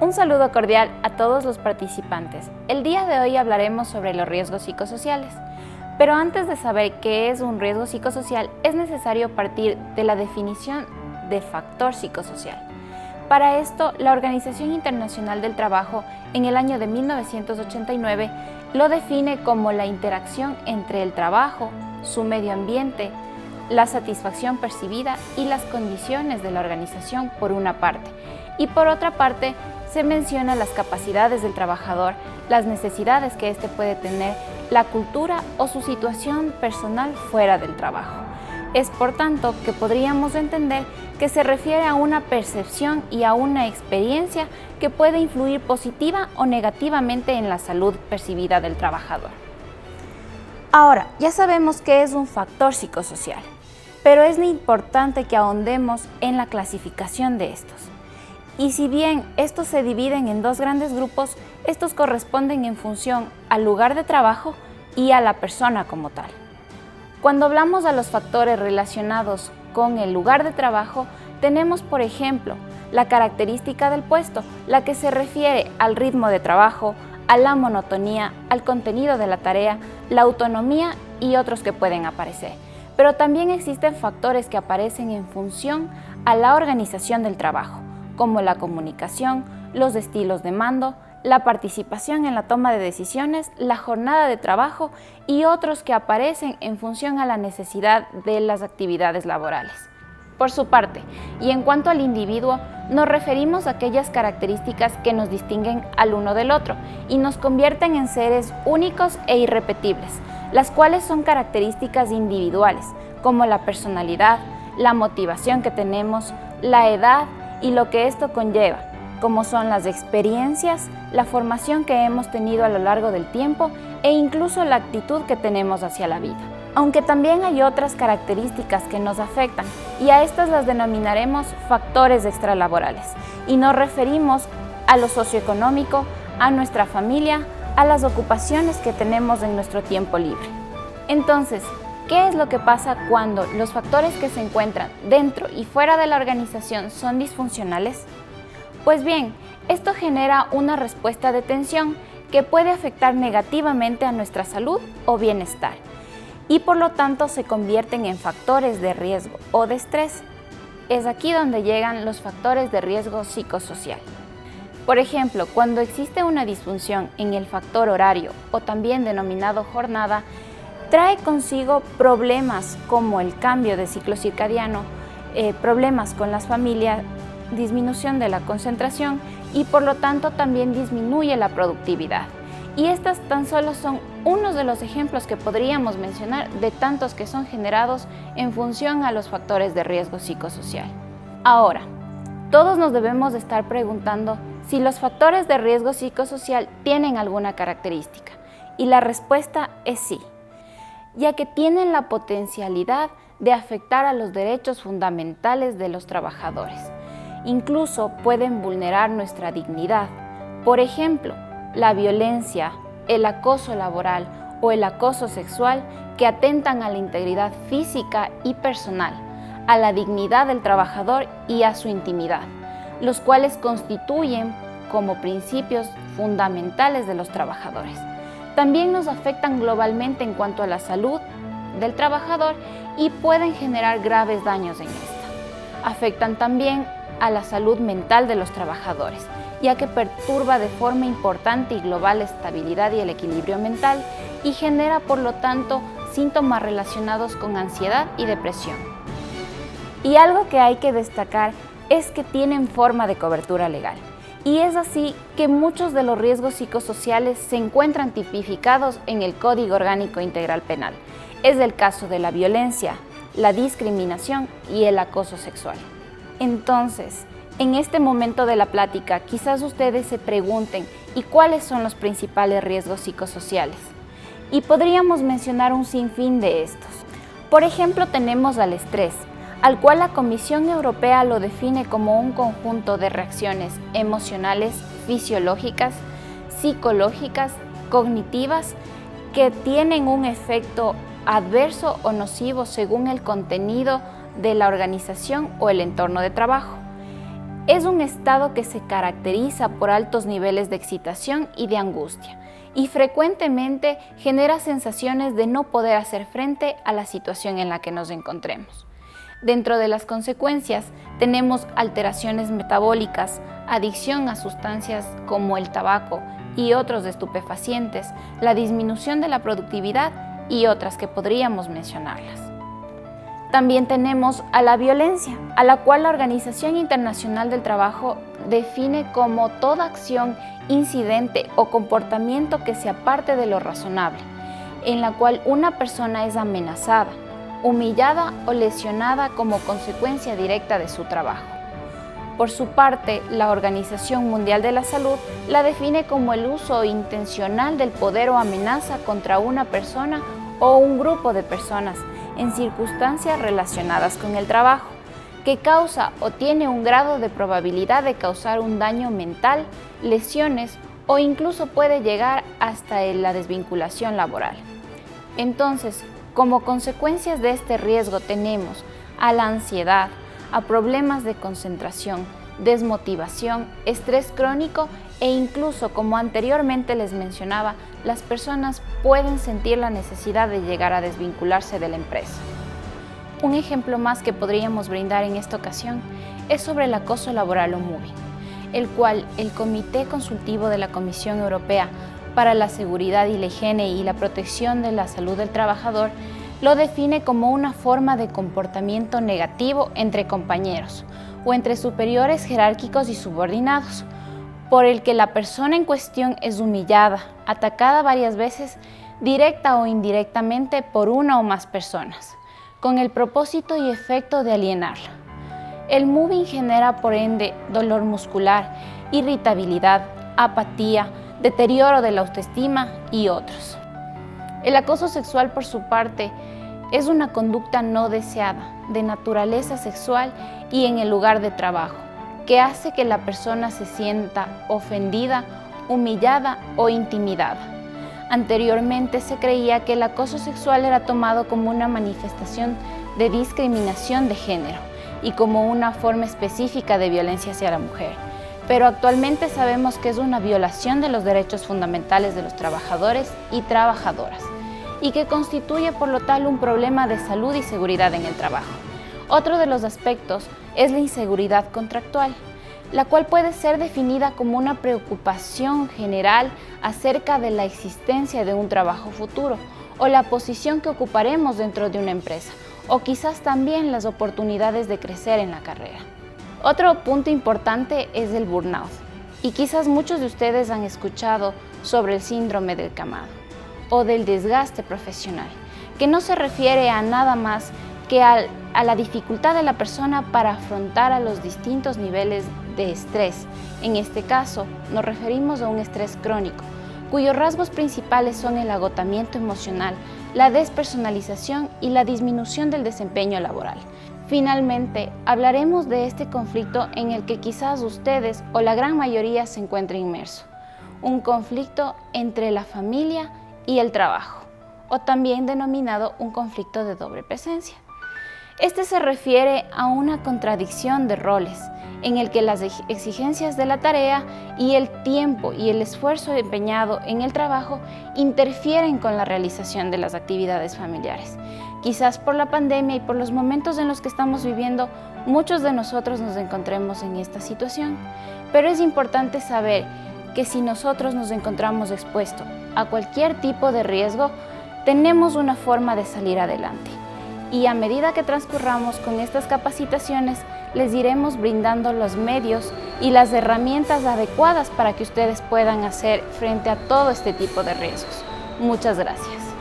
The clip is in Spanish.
Un saludo cordial a todos los participantes. El día de hoy hablaremos sobre los riesgos psicosociales. Pero antes de saber qué es un riesgo psicosocial, es necesario partir de la definición de factor psicosocial. Para esto, la Organización Internacional del Trabajo, en el año de 1989, lo define como la interacción entre el trabajo, su medio ambiente, la satisfacción percibida y las condiciones de la organización por una parte, y por otra parte, se menciona las capacidades del trabajador, las necesidades que éste puede tener, la cultura o su situación personal fuera del trabajo. Es por tanto que podríamos entender que se refiere a una percepción y a una experiencia que puede influir positiva o negativamente en la salud percibida del trabajador. Ahora, ya sabemos qué es un factor psicosocial, pero es importante que ahondemos en la clasificación de estos. Y si bien estos se dividen en dos grandes grupos, estos corresponden en función al lugar de trabajo y a la persona como tal. Cuando hablamos de los factores relacionados con el lugar de trabajo, tenemos, por ejemplo, la característica del puesto, la que se refiere al ritmo de trabajo, a la monotonía, al contenido de la tarea, la autonomía y otros que pueden aparecer. Pero también existen factores que aparecen en función a la organización del trabajo, como la comunicación, los estilos de mando, la participación en la toma de decisiones, la jornada de trabajo y otros que aparecen en función a la necesidad de las actividades laborales. Por su parte, y en cuanto al individuo, nos referimos a aquellas características que nos distinguen al uno del otro y nos convierten en seres únicos e irrepetibles, las cuales son características individuales, como la personalidad, la motivación que tenemos, la edad y lo que esto conlleva, como son las experiencias, la formación que hemos tenido a lo largo del tiempo e incluso la actitud que tenemos hacia la vida. Aunque también hay otras características que nos afectan y a estas las denominaremos factores extralaborales y nos referimos a lo socioeconómico, a nuestra familia, a las ocupaciones que tenemos en nuestro tiempo libre. Entonces, ¿qué es lo que pasa cuando los factores que se encuentran dentro y fuera de la organización son disfuncionales? Pues bien, esto genera una respuesta de tensión que puede afectar negativamente a nuestra salud o bienestar y por lo tanto se convierten en factores de riesgo o de estrés. Es aquí donde llegan los factores de riesgo psicosocial. Por ejemplo, cuando existe una disfunción en el factor horario o también denominado jornada, trae consigo problemas como el cambio de ciclo circadiano, problemas con las familias, disminución de la concentración y por lo tanto también disminuye la productividad. Y estas tan solo son unos de los ejemplos que podríamos mencionar de tantos que son generados en función a los factores de riesgo psicosocial. Ahora, todos nos debemos de estar preguntando si los factores de riesgo psicosocial tienen alguna característica y la respuesta es sí, ya que tienen la potencialidad de afectar a los derechos fundamentales de los trabajadores. Incluso pueden vulnerar nuestra dignidad. Por ejemplo, la violencia, el acoso laboral o el acoso sexual que atentan a la integridad física y personal, a la dignidad del trabajador y a su intimidad, los cuales constituyen como principios fundamentales de los trabajadores. También nos afectan globalmente en cuanto a la salud del trabajador y pueden generar graves daños en esta. Afectan también a la salud mental de los trabajadores, ya que perturba de forma importante y global la estabilidad y el equilibrio mental y genera, por lo tanto, síntomas relacionados con ansiedad y depresión. Y algo que hay que destacar es que tienen forma de cobertura legal. Y es así que muchos de los riesgos psicosociales se encuentran tipificados en el Código Orgánico Integral Penal. Es el caso de la violencia, la discriminación y el acoso sexual. Entonces, en este momento de la plática, quizás ustedes se pregunten ¿y cuáles son los principales riesgos psicosociales? Y podríamos mencionar un sinfín de estos. Por ejemplo, tenemos al estrés, al cual la Comisión Europea lo define como un conjunto de reacciones emocionales, fisiológicas, psicológicas, cognitivas, que tienen un efecto adverso o nocivo según el contenido de la organización o el entorno de trabajo. Es un estado que se caracteriza por altos niveles de excitación y de angustia, y frecuentemente genera sensaciones de no poder hacer frente a la situación en la que nos encontremos. Dentro de las consecuencias tenemos alteraciones metabólicas, adicción a sustancias como el tabaco y otros estupefacientes, la disminución de la productividad y otras que podríamos mencionarlas. También tenemos a la violencia, a la cual la Organización Internacional del Trabajo define como toda acción, incidente o comportamiento que se aparte de lo razonable, en la cual una persona es amenazada, humillada o lesionada como consecuencia directa de su trabajo. Por su parte, la Organización Mundial de la Salud la define como el uso intencional del poder o amenaza contra una persona o un grupo de personas en circunstancias relacionadas con el trabajo, que causa o tiene un grado de probabilidad de causar un daño mental, lesiones o incluso puede llegar hasta la desvinculación laboral. Entonces, como consecuencias de este riesgo tenemos a la ansiedad, a problemas de concentración, desmotivación, estrés crónico e incluso, como anteriormente les mencionaba, las personas pueden sentir la necesidad de llegar a desvincularse de la empresa. Un ejemplo más que podríamos brindar en esta ocasión es sobre el acoso laboral o mobbing, el cual el Comité Consultivo de la Comisión Europea para la Seguridad y la Higiene y la Protección de la Salud del Trabajador lo define como una forma de comportamiento negativo entre compañeros o entre superiores jerárquicos y subordinados, por el que la persona en cuestión es humillada, atacada varias veces, directa o indirectamente por una o más personas, con el propósito y efecto de alienarla. El mobbing genera por ende dolor muscular, irritabilidad, apatía, deterioro de la autoestima y otros. El acoso sexual, por su parte, es una conducta no deseada, de naturaleza sexual y en el lugar de trabajo, que hace que la persona se sienta ofendida, humillada o intimidada. Anteriormente se creía que el acoso sexual era tomado como una manifestación de discriminación de género y como una forma específica de violencia hacia la mujer, pero actualmente sabemos que es una violación de los derechos fundamentales de los trabajadores y trabajadoras y que constituye por lo tal un problema de salud y seguridad en el trabajo. Otro de los aspectos es la inseguridad contractual, la cual puede ser definida como una preocupación general acerca de la existencia de un trabajo futuro o la posición que ocuparemos dentro de una empresa, o quizás también las oportunidades de crecer en la carrera. Otro punto importante es el burnout, y quizás muchos de ustedes han escuchado sobre el síndrome del quemado o del desgaste profesional, que no se refiere a nada más que a la dificultad de la persona para afrontar a los distintos niveles de estrés. En este caso, nos referimos a un estrés crónico, cuyos rasgos principales son el agotamiento emocional, la despersonalización y la disminución del desempeño laboral. Finalmente, hablaremos de este conflicto en el que quizás ustedes o la gran mayoría se encuentren inmersos, un conflicto entre la familia y el trabajo, o también denominado un conflicto de doble presencia. Este se refiere a una contradicción de roles, en el que las exigencias de la tarea y el tiempo y el esfuerzo empeñado en el trabajo interfieren con la realización de las actividades familiares. Quizás por la pandemia y por los momentos en los que estamos viviendo, muchos de nosotros nos encontremos en esta situación, pero es importante saber que si nosotros nos encontramos expuestos a cualquier tipo de riesgo, tenemos una forma de salir adelante. Y a medida que transcurramos con estas capacitaciones, les iremos brindando los medios y las herramientas adecuadas para que ustedes puedan hacer frente a todo este tipo de riesgos. Muchas gracias.